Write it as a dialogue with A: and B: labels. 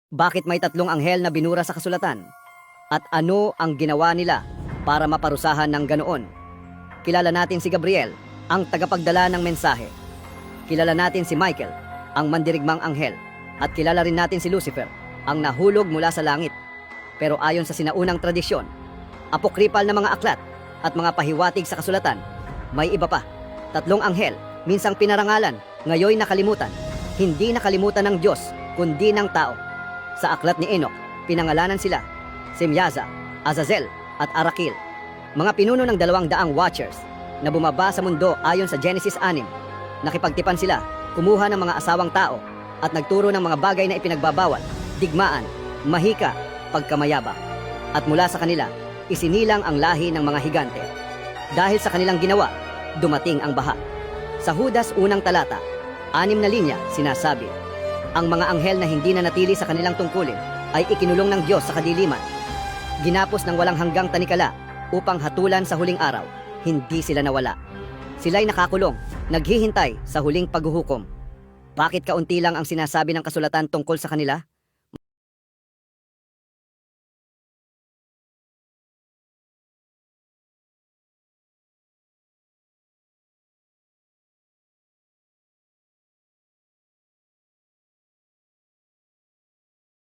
A: Bakit may tatlong anghel na binura sa kasulatan? At ano ang ginawa nila para maparusahan ng ganoon? Kilala natin si Gabriel, ang tagapagdala ng mensahe. Kilala natin si Michael, ang mandirigmang anghel. At kilala rin natin si Lucifer, ang nahulog mula sa langit. Pero ayon sa sinaunang tradisyon, apokripal na mga aklat at mga pahiwatig sa kasulatan, may iba pa. Tatlong anghel, minsang pinarangalan, ngayoy nakalimutan. Hindi nakalimutan ng Diyos, kundi ng tao. Sa aklat ni Enoch, pinangalanan sila, Semyaza, Azazel, at Arakil. Mga pinuno ng 200 watchers na bumaba sa mundo ayon sa Genesis 6. Nakipagtipan sila, kumuha ng mga asawang tao, at nagturo ng mga bagay na ipinagbabawal, digmaan, mahika, pagkamayabang. At mula sa kanila, isinilang ang lahi ng mga higante. Dahil sa kanilang ginawa, dumating ang baha. Sa Judas 1 talata, 6 na linya sinasabi, ang mga anghel na hindi na natili sa kanilang tungkulin ay ikinulong ng Diyos sa kadiliman. Ginapos ng walang hanggang tanikala upang hatulan sa huling araw, hindi sila nawala. Sila'y nakakulong, naghihintay sa huling paghuhukom. Bakit kaunti lang ang sinasabi ng kasulatan tungkol sa kanila?